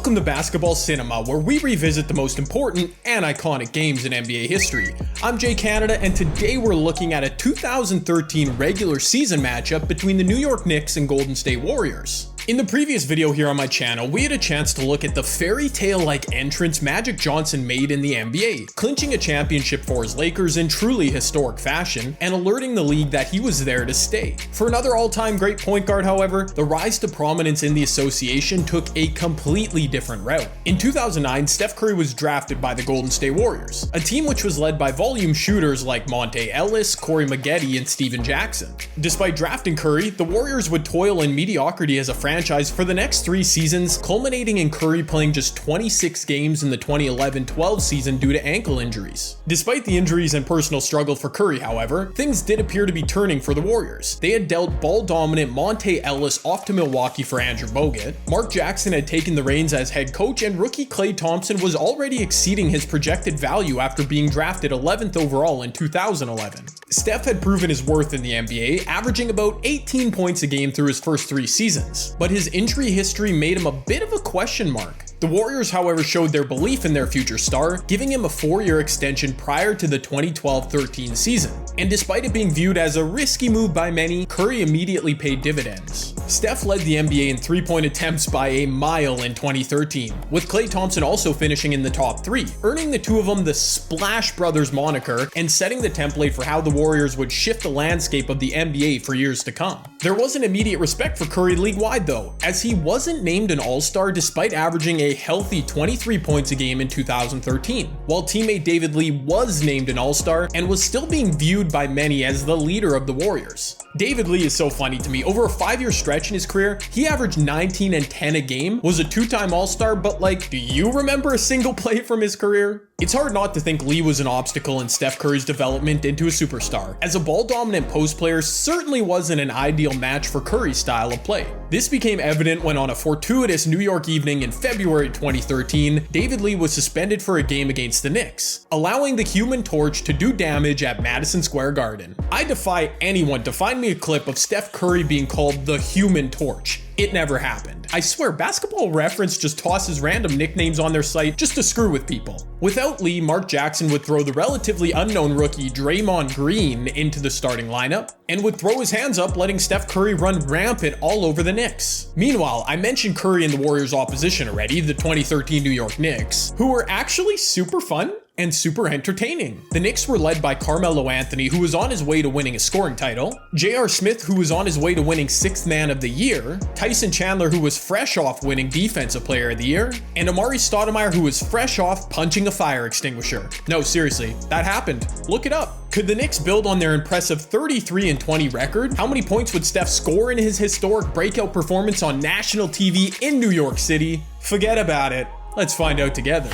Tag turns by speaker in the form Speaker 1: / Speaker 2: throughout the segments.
Speaker 1: Welcome to Basketball Cinema, where we revisit the most important and iconic games in NBA history. I'm Jay Canada, and today we're looking at a 2013 regular season matchup between the New York Knicks and Golden State Warriors. In the previous video here on my channel, we had a chance to look at the fairy tale-like entrance Magic Johnson made in the NBA, clinching a championship for his Lakers in truly historic fashion, and alerting the league that he was there to stay. For another all-time great point guard, however, the rise to prominence in the association took a completely different route. In 2009, Steph Curry was drafted by the Golden State Warriors, a team which was led by volume shooters like Monte Ellis, Corey Maggette, and Steven Jackson. Despite drafting Curry, the Warriors would toil in mediocrity as a franchise for the next 3 seasons, culminating in Curry playing just 26 games in the 2011-12 season due to ankle injuries. Despite the injuries and personal struggle for Curry, however, things did appear to be turning for the Warriors. They had dealt ball-dominant Monte Ellis off to Milwaukee for Andrew Bogut, Mark Jackson had taken the reins as head coach, and rookie Klay Thompson was already exceeding his projected value after being drafted 11th overall in 2011. Steph had proven his worth in the NBA, averaging about 18 points a game through his first 3 seasons, but his injury history made him a bit of a question mark. The Warriors, however, showed their belief in their future star, giving him a 4-year extension prior to the 2012-13 season. And despite it being viewed as a risky move by many, Curry immediately paid dividends. Steph led the NBA in 3-point attempts by a mile in 2013, with Klay Thompson also finishing in the top 3, earning the two of them the Splash Brothers moniker and setting the template for how the Warriors would shift the landscape of the NBA for years to come. There wasn't immediate respect for Curry league-wide though, as he wasn't named an All-Star despite averaging a healthy 23 points a game in 2013, while teammate David Lee was named an All-Star and was still being viewed by many as the leader of the Warriors. David Lee is so funny to me. Over a 5-year stretch in his career, he averaged 19 and 10 a game, was a 2-time All-Star, but like, do you remember a single play from his career? It's hard not to think Lee was an obstacle in Steph Curry's development into a superstar, as a ball-dominant post player certainly wasn't an ideal match for Curry's style of play. This became evident when on a fortuitous New York evening in February 2013, David Lee was suspended for a game against the Knicks, allowing the Human Torch to do damage at Madison Square Garden. I defy anyone to find me a clip of Steph Curry being called the Human Torch. It never happened. I swear, Basketball Reference just tosses random nicknames on their site just to screw with people. Without Lee, Mark Jackson would throw the relatively unknown rookie Draymond Green into the starting lineup and would throw his hands up, letting Steph Curry run rampant all over the Knicks. Meanwhile, I mentioned Curry and the Warriors' opposition already, the 2013 New York Knicks, who were actually super fun and super entertaining. The Knicks were led by Carmelo Anthony, who was on his way to winning a scoring title, J.R. Smith, who was on his way to winning 6th Man of the Year, Tyson Chandler, who was fresh off winning Defensive Player of the Year, and Amari Stoudemire, who was fresh off punching a fire extinguisher. No, seriously, that happened. Look it up. Could the Knicks build on their impressive 33-20 record? How many points would Steph score in his historic breakout performance on national TV in New York City? Forget about it. Let's find out together.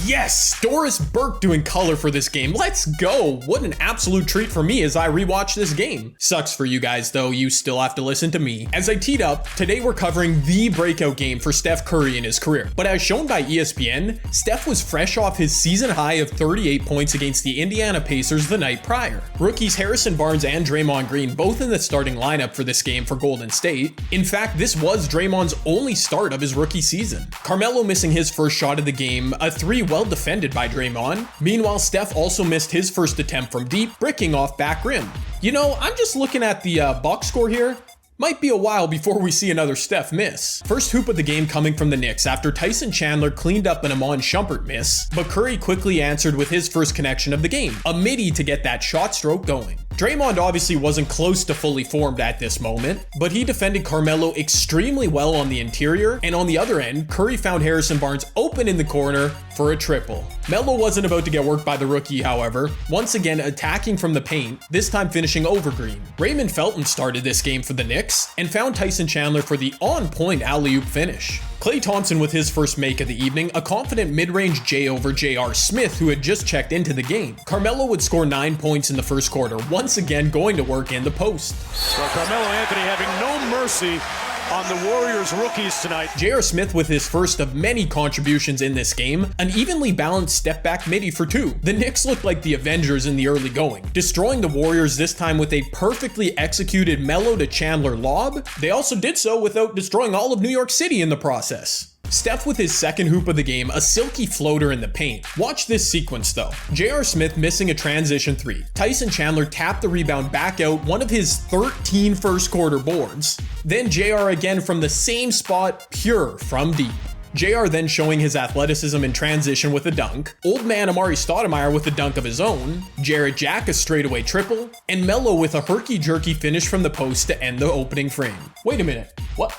Speaker 1: Yes, Doris Burke doing color for this game. Let's go. What an absolute treat for me as I rewatch this game. Sucks for you guys though, you still have to listen to me. As I teed up, today we're covering the breakout game for Steph Curry in his career. But as shown by ESPN, Steph was fresh off his season high of 38 points against the Indiana Pacers the night prior. Rookies Harrison Barnes and Draymond Green both in the starting lineup for this game for Golden State. In fact, this was Draymond's only start of his rookie season. Carmelo missing his first shot of the game, a 3 well defended by Draymond. Meanwhile, Steph also missed his first attempt from deep, bricking off back rim. You know, I'm just looking at the box score here. Might be a while before we see another Steph miss. First hoop of the game coming from the Knicks after Tyson Chandler cleaned up an Amon Shumpert miss, but Curry quickly answered with his first connection of the game, a midi to get that shot stroke going. Draymond obviously wasn't close to fully formed at this moment, but he defended Carmelo extremely well on the interior, and on the other end, Curry found Harrison Barnes open in the corner for a triple. Melo wasn't about to get worked by the rookie, however, once again attacking from the paint, this time finishing over Green. Raymond Felton started this game for the Knicks, and found Tyson Chandler for the on-point alley-oop finish. Klay Thompson with his first make of the evening, a confident mid-range J over J.R. Smith, who had just checked into the game. Carmelo would score 9 points in the first quarter, once again going to work in the post.
Speaker 2: So Carmelo Anthony having no mercy on the Warriors rookies tonight.
Speaker 1: J.R. Smith with his first of many contributions in this game, an evenly balanced step-back midi for 2. The Knicks looked like the Avengers in the early going, destroying the Warriors this time with a perfectly executed Melo to Chandler lob. They also did so without destroying all of New York City in the process. Steph with his second hoop of the game, a silky floater in the paint. Watch this sequence though. J.R. Smith missing a transition 3. Tyson Chandler tapped the rebound back out, one of his 13 first quarter boards. Then J.R. again from the same spot, pure from deep. JR then showing his athleticism in transition with a dunk, old man Amari Stoudemire with a dunk of his own, Jarrett Jack a straightaway triple, and Melo with a herky-jerky finish from the post to end the opening frame. Wait a minute, what?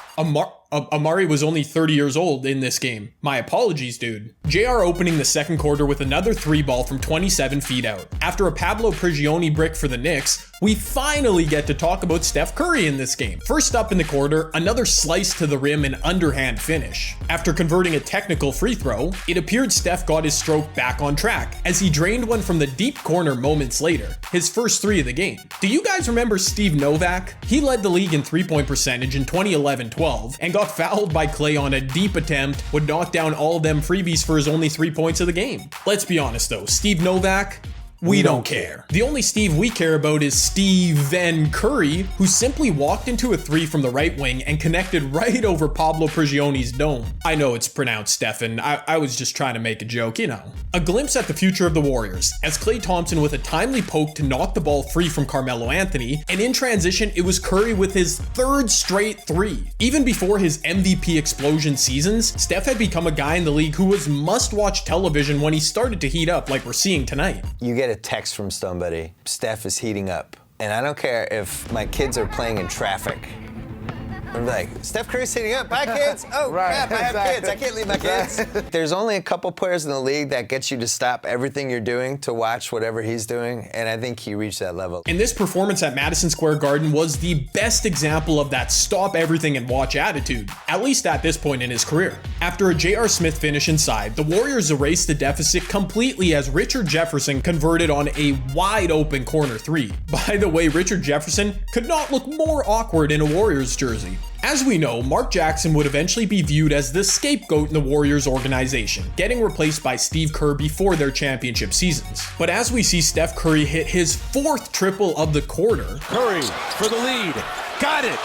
Speaker 1: Amari was only 30 years old in this game. My apologies, dude. JR opening the second quarter with another 3-ball from 27 feet out. After a Pablo Prigioni brick for the Knicks, we finally get to talk about Steph Curry in this game. First up in the quarter, another slice to the rim and underhand finish. After converting a technical free throw, it appeared Steph got his stroke back on track as he drained one from the deep corner moments later, his first 3 of the game. Do you guys remember Steve Novak? He led the league in 3-point percentage in 2011-12 and got fouled by Clay on a deep attempt, would knock down all of them freebies for his only 3 points of the game. Let's be honest though, Steve Novak, we don't care. The only Steve we care about is Stephen Curry, who simply walked into a 3 from the right wing and connected right over Pablo Prigioni's dome. I know it's pronounced Stephen, I was just trying to make a joke, you know. A glimpse at the future of the Warriors, as Klay Thompson with a timely poke to knock the ball free from Carmelo Anthony, and in transition it was Curry with his 3rd straight 3. Even before his MVP explosion seasons, Steph had become a guy in the league who was must-watch television when he started to heat up like we're seeing tonight.
Speaker 3: You get a text from somebody, Steph is heating up. And I don't care if my kids are playing in traffic. I'm like, Steph Curry's heating up. Bye, kids. Oh, right, crap, I have kids. I can't leave my kids. There's only a couple players in the league that gets you to stop everything you're doing to watch whatever he's doing, and I think he reached that level.
Speaker 1: And this performance at Madison Square Garden was the best example of that stop everything and watch attitude, at least at this point in his career. After a J.R. Smith finish inside, the Warriors erased the deficit completely as Richard Jefferson converted on a wide open corner 3. By the way, Richard Jefferson could not look more awkward in a Warriors jersey. As we know, Mark Jackson would eventually be viewed as the scapegoat in the Warriors organization, getting replaced by Steve Kerr before their championship seasons. But as we see Steph Curry hit his 4th triple of the quarter,
Speaker 2: Curry for the lead, got it!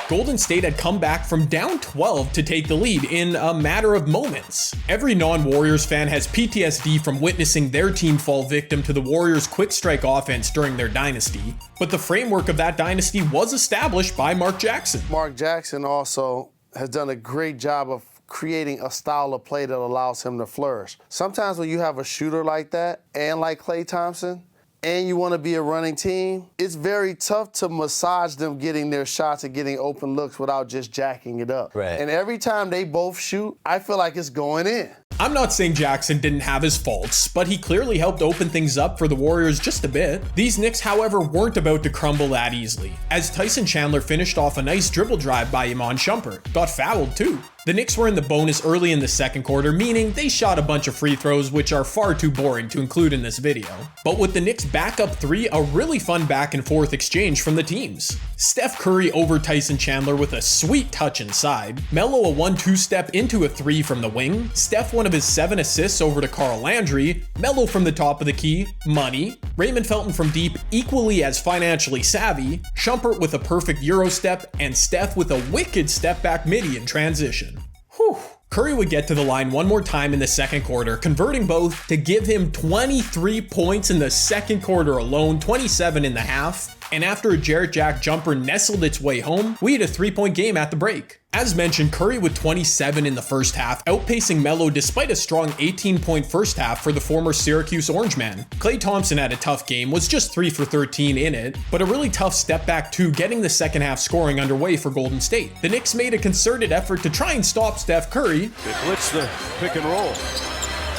Speaker 1: Golden State had come back from down 12 to take the lead in a matter of moments. Every non-Warriors fan has PTSD from witnessing their team fall victim to the Warriors' quick strike offense during their dynasty, but the framework of that dynasty was established by Mark Jackson.
Speaker 4: Mark Jackson also has done a great job of creating a style of play that allows him to flourish. Sometimes when you have a shooter like that, and like Klay Thompson, and you want to be a running team, it's very tough to massage them getting their shots and getting open looks without just jacking it up.
Speaker 3: Right.
Speaker 4: And every time they both shoot, I feel like it's going in.
Speaker 1: I'm not saying Jackson didn't have his faults, but he clearly helped open things up for the Warriors just a bit. These Knicks, however, weren't about to crumble that easily, as Tyson Chandler finished off a nice dribble drive by Iman Shumpert. Got fouled too. The Knicks were in the bonus early in the second quarter, meaning they shot a bunch of free throws, which are far too boring to include in this video. But with the Knicks back up 3, a really fun back and forth exchange from the teams. Steph Curry over Tyson Chandler with a sweet touch inside. Melo a 1-2 step into a 3 from the wing. Steph one of his 7 assists over to Carl Landry. Melo from the top of the key, money. Raymond Felton from deep, equally as financially savvy. Shumpert with a perfect Euro step, and Steph with a wicked step back midi in transition. Whew. Curry would get to the line one more time in the second quarter, converting both to give him 23 points in the second quarter alone, 27 in the half. And after a Jarrett Jack jumper nestled its way home, we had a 3-point game at the break. As mentioned, Curry with 27 in the first half, outpacing Melo despite a strong 18-point first half for the former Syracuse Orangeman. Klay Thompson had a tough game, was just 3 for 13 in it, but a really tough step back too, getting the second half scoring underway for Golden State. The Knicks made a concerted effort to try and stop Steph Curry.
Speaker 2: They blitz the pick and roll.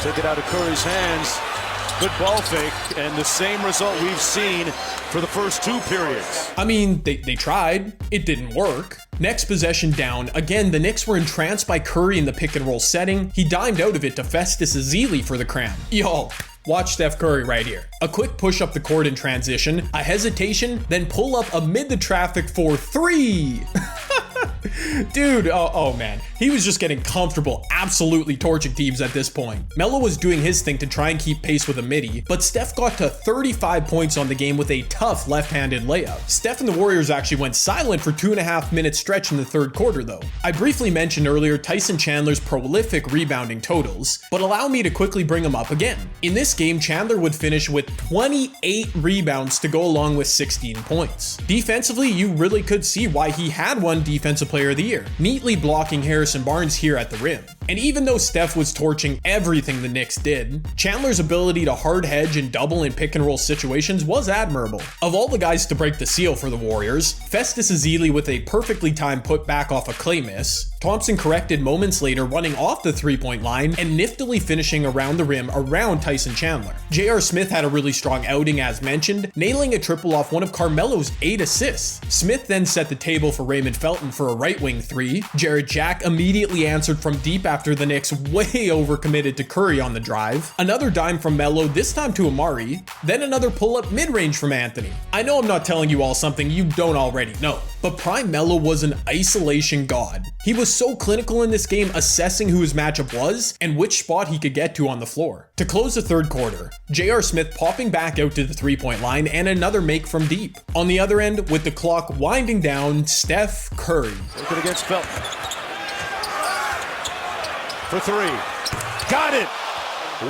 Speaker 2: Took it out of Curry's hands. Good ball fake, and the same result we've seen for the first 2 periods.
Speaker 1: I mean, they tried. It didn't work. Next possession down. Again, the Knicks were entranced by Curry in the pick and roll setting. He dimed out of it to Festus Ezeli for the cram. Y'all, watch Steph Curry right here. A quick push up the court in transition, a hesitation, then pull up amid the traffic for 3. Dude, oh man, he was just getting comfortable, absolutely torching teams at this point. Melo was doing his thing to try and keep pace with a midi, but Steph got to 35 points on the game with a tough left-handed layup. Steph and the Warriors actually went silent for 2.5 minute stretch in the third quarter though. I briefly mentioned earlier Tyson Chandler's prolific rebounding totals, but allow me to quickly bring them up again. In this game, Chandler would finish with 28 rebounds to go along with 16 points. Defensively, you really could see why he had won Defensive Player of the Year, neatly blocking Harrison Barnes here at the rim. And even though Steph was torching everything the Knicks did, Chandler's ability to hard hedge and double in pick and roll situations was admirable. Of all the guys to break the seal for the Warriors, Festus Ezeli with a perfectly timed putback off a clay miss, Thompson corrected moments later running off the three-point line and niftily finishing around the rim around Tyson Chandler. J.R. Smith had a really strong outing as mentioned, nailing a triple off one of Carmelo's 8 assists. Smith then set the table for Raymond Felton for a right wing three. Jarrett Jack immediately answered from deep after the Knicks way overcommitted to Curry on the drive. Another dime from Melo, this time to Amari, then another pull-up mid-range from Anthony. I know I'm not telling you all something you don't already know, but Prime Melo was an isolation god. He was so clinical in this game, assessing who his matchup was and which spot he could get to on the floor. To close the third quarter, J.R. Smith popping back out to the three-point line and another make from deep. On the other end, with the clock winding down, Steph Curry.
Speaker 2: Looking against Felton. For three. Got it!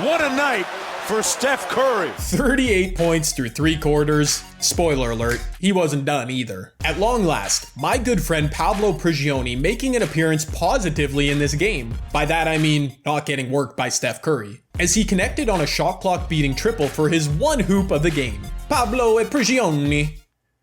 Speaker 2: What a night for Steph Curry.
Speaker 1: 38 points through 3 quarters. Spoiler alert, he wasn't done either. At long last, my good friend Pablo Prigioni making an appearance positively in this game. By that I mean not getting worked by Steph Curry, as he connected on a shot clock beating triple for his one hoop of the game. Pablo Prigioni.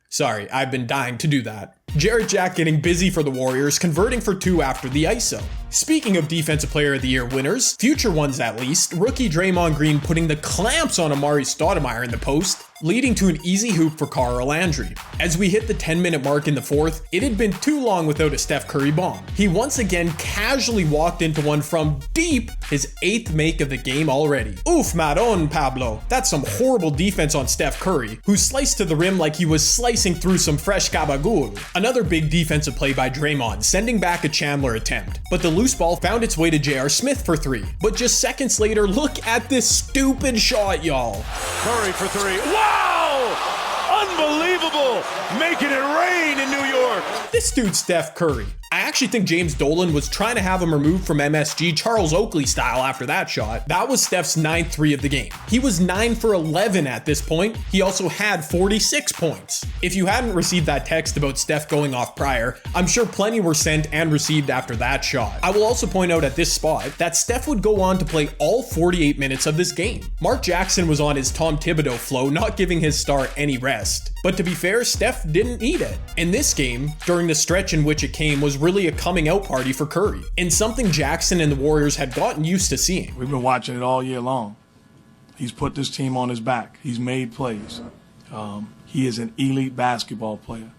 Speaker 1: Sorry, I've been dying to do that. Jarrett Jack getting busy for the Warriors, converting for 2 after the ISO. Speaking of Defensive Player of the Year winners, future ones at least, rookie Draymond Green putting the clamps on Amari Stoudemire in the post, leading to an easy hoop for Carl Landry. As we hit the 10-minute mark in the fourth, it had been too long without a Steph Curry bomb. He once again casually walked into one from deep, his 8th make of the game already. Oof, Madon, Pablo. That's some horrible defense on Steph Curry, who sliced to the rim like he was slicing through some fresh gabagool. Another big defensive play by Draymond, sending back a Chandler attempt, but the loose ball found its way to J.R. Smith for 3. But just seconds later, look at this stupid shot, y'all.
Speaker 2: Curry for 3. Wow! Unbelievable! Making it rain in New York.
Speaker 1: This dude, Steph Curry. I actually think James Dolan was trying to have him removed from MSG Charles Oakley style after that shot. That was Steph's 9th 3 of the game. He was 9 for 11 at this point. He also had 46 points. If you hadn't received that text about Steph going off prior, I'm sure plenty were sent and received after that shot. I will also point out at this spot that Steph would go on to play all 48 minutes of this game. Mark Jackson was on his Tom Thibodeau flow, not giving his star any rest. But to be fair, Steph didn't need it. In this game, during the stretch in which it came, was really a coming out party for Curry, and something Jackson and the Warriors had gotten used to seeing.
Speaker 5: We've been watching it all year long. He's put this team on his back. He's made plays. He is an elite basketball player.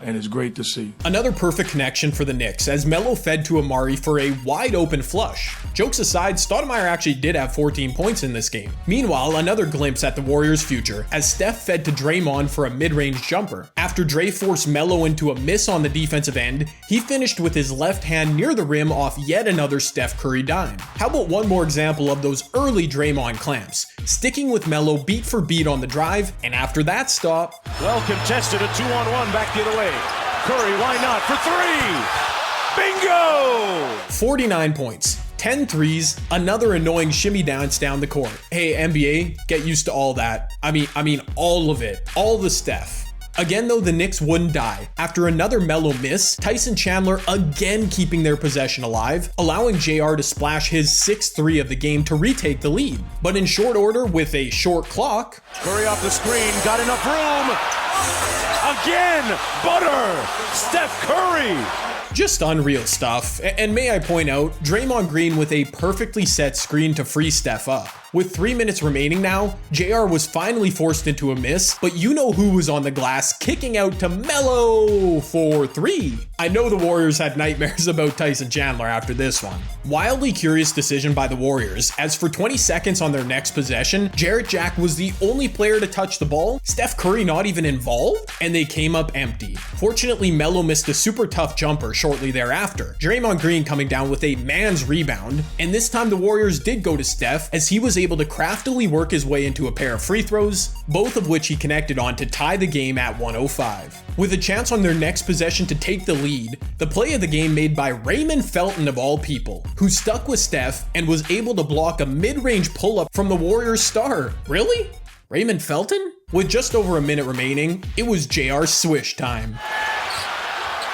Speaker 5: And it's great to see.
Speaker 1: Another perfect connection for the Knicks as Melo fed to Amari for a wide open flush. Jokes aside, Stoudemire actually did have 14 points in this game. Meanwhile, another glimpse at the Warriors' future as Steph fed to Draymond for a mid-range jumper. After Dre forced Melo into a miss on the defensive end, he finished with his left hand near the rim off yet another Steph Curry dime. How about one more example of those early Draymond clamps? Sticking with Melo beat for beat on the drive, and after that stop,
Speaker 2: well contested, a 2-on-1 back the other way. Curry, why not, for 3! Bingo!
Speaker 1: 49 points, 10 threes, another annoying shimmy dance down the court. Hey, NBA, get used to all that. I mean all of it. All the Steph. Again though, the Knicks wouldn't die. After another Melo miss, Tyson Chandler again keeping their possession alive, allowing JR to splash his 6th 3 of the game to retake the lead. But in short order, with a short clock,
Speaker 2: Curry off the screen, got enough room! Again, butter! Steph Curry!
Speaker 1: Just unreal stuff. And may I point out, Draymond Green with a perfectly set screen to free Steph up. With 3 minutes remaining now, JR was finally forced into a miss, but you know who was on the glass kicking out to Melo for 3. I know the Warriors had nightmares about Tyson Chandler after this one. Wildly curious decision by the Warriors, as for 20 seconds on their next possession, Jarrett Jack was the only player to touch the ball, Steph Curry not even involved, and they came up empty. Fortunately, Melo missed a super tough jumper shortly thereafter, Draymond Green coming down with a man's rebound, and this time the Warriors did go to Steph as he was able to craftily work his way into a pair of free throws, both of which he connected on to tie the game at 105. With a chance on their next possession to take the lead, the play of the game made by Raymond Felton of all people, who stuck with Steph and was able to block a mid-range pull-up from the Warriors star. Really? Raymond Felton? With just over a minute remaining, it was JR Swish time.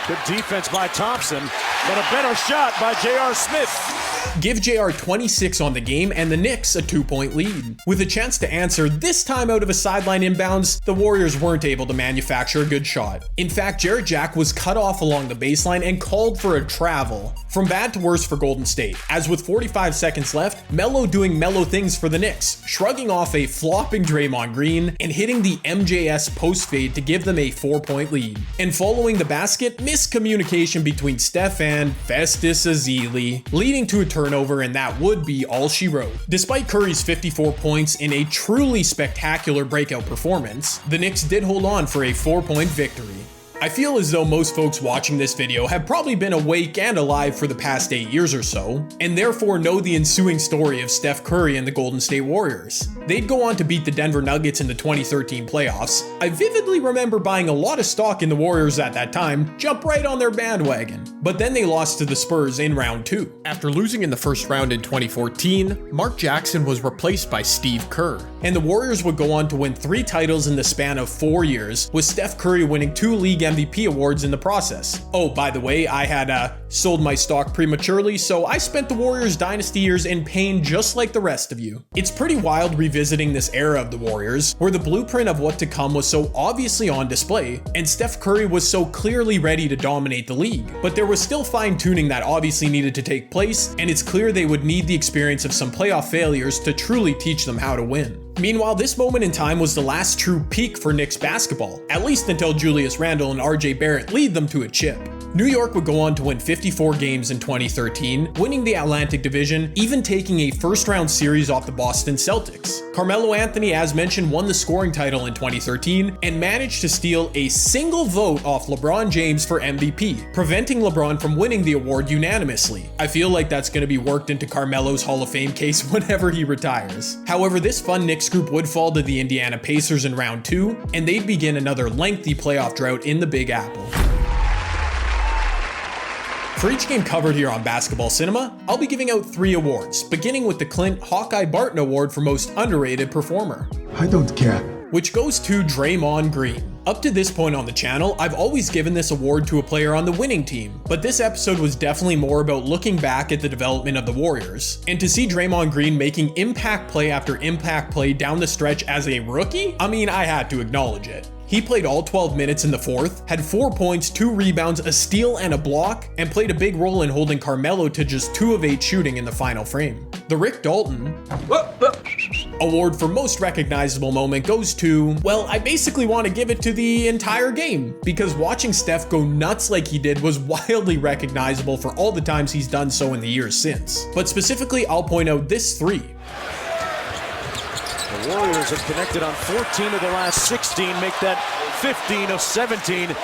Speaker 2: Good defense by Thompson, but a better shot by J.R. Smith.
Speaker 1: Give JR 26 on the game and the Knicks a 2-point lead. With a chance to answer, this time out of a sideline inbounds, the Warriors weren't able to manufacture a good shot. In fact, Jarrett Jack was cut off along the baseline and called for a travel. From bad to worse for Golden State, as with 45 seconds left, Melo doing Melo things for the Knicks, shrugging off a flopping Draymond Green and hitting the MJS post fade to give them a 4-point lead. And following the basket, miscommunication between Steph and Festus Ezeli, leading to a turnover, and that would be all she wrote. Despite Curry's 54 points in a truly spectacular breakout performance, the Knicks did hold on for a 4-point victory. I feel as though most folks watching this video have probably been awake and alive for the past 8 years or so, and therefore know the ensuing story of Steph Curry and the Golden State Warriors. They'd go on to beat the Denver Nuggets in the 2013 playoffs. I vividly remember buying a lot of stock in the Warriors at that time, jump right on their bandwagon. But then they lost to the Spurs in round 2. After losing in the first round in 2014, Mark Jackson was replaced by Steve Kerr, and the Warriors would go on to win 3 titles in the span of 4 years, with Steph Curry winning 2 league MVP awards in the process. Oh, by the way, I had sold my stock prematurely, so I spent the Warriors dynasty years in pain just like the rest of you. It's pretty wild revisiting this era of the Warriors, where the blueprint of what to come was so obviously on display, and Steph Curry was so clearly ready to dominate the league. But there was still fine-tuning that obviously needed to take place, and it's clear they would need the experience of some playoff failures to truly teach them how to win. Meanwhile, this moment in time was the last true peak for Knicks basketball, at least until Julius Randle and RJ Barrett lead them to a chip. New York would go on to win 54 games in 2013, winning the Atlantic Division, even taking a first-round series off the Boston Celtics. Carmelo Anthony, as mentioned, won the scoring title in 2013 and managed to steal a single vote off LeBron James for MVP, preventing LeBron from winning the award unanimously. I feel like that's going to be worked into Carmelo's Hall of Fame case whenever he retires. However, this fun Knicks group would fall to the Indiana Pacers in round 2, and they'd begin another lengthy playoff drought in the Big Apple. For each game covered here on Basketball Cinema, I'll be giving out 3 awards, beginning with the Clint Hawkeye Barton Award for Most Underrated Performer.
Speaker 6: I don't care.
Speaker 1: Which goes to Draymond Green. Up to this point on the channel, I've always given this award to a player on the winning team, but this episode was definitely more about looking back at the development of the Warriors. And to see Draymond Green making impact play after impact play down the stretch as a rookie, I mean, I had to acknowledge it. He played all 12 minutes in the fourth, had 4 points, 2 rebounds, a steal, and a block, and played a big role in holding Carmelo to just 2 of 8 shooting in the final frame. The Rick Dalton award for most recognizable moment goes to, well, I basically want to give it to the entire game, because watching Steph go nuts like he did was wildly recognizable for all the times he's done so in the years since. But specifically, I'll point out this 3.
Speaker 2: The Warriors have connected on 14 of the last 16, make that 15 of 17.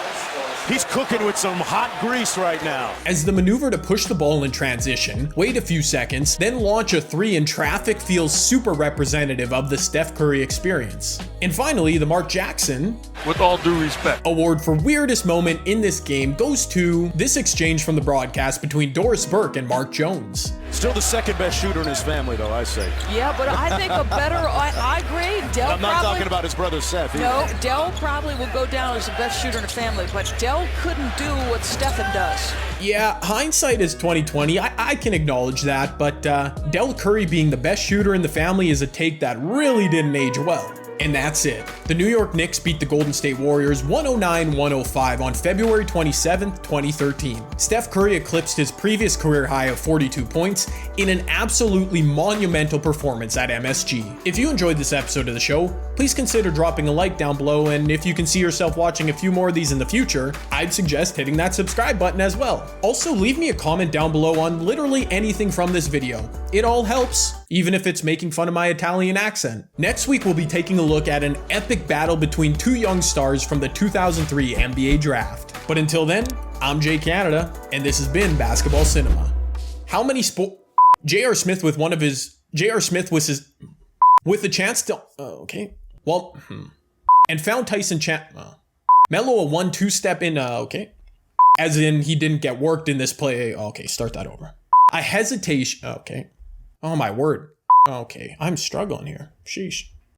Speaker 2: He's cooking with some hot grease right now.
Speaker 1: As the maneuver to push the ball in transition, wait a few seconds, then launch a 3 in traffic feels super representative of the Steph Curry experience. And finally, the Mark Jackson,
Speaker 6: With all due respect,
Speaker 1: award for weirdest moment in this game goes to this exchange from the broadcast between Doris Burke and Mark Jones.
Speaker 2: Still the second best shooter in his family, though, I say.
Speaker 7: Yeah, but I think a better, I agree. Dell
Speaker 2: I'm not talking about his brother Seth.
Speaker 7: No, Dell probably will go down as the best shooter in the family, but Dell couldn't do what Stephen does.
Speaker 1: Yeah, hindsight is 20/20. I can acknowledge that, but Del Curry being the best shooter in the family is a take that really didn't age well. And that's it. The New York Knicks beat the Golden State Warriors 109-105 on February 27, 2013. Steph Curry eclipsed his previous career high of 42 points in an absolutely monumental performance at MSG. If you enjoyed this episode of the show, please consider dropping a like down below, and if you can see yourself watching a few more of these in the future, I'd suggest hitting that subscribe button as well. Also, leave me a comment down below on literally anything from this video. It all helps, even if it's making fun of my Italian accent. Next week, we'll be taking a look at an epic battle between two young stars from the 2003 NBA draft. But until then, I'm Jay Canada, and this has been Basketball Cinema. How many J.R. Smith with the chance to, okay. Well, and found Tyson Melo a 1-2 step in, okay. As in, he didn't get worked in this play. Okay, start that over. A hesitation, okay. Oh my word. Okay, I'm struggling here. Sheesh.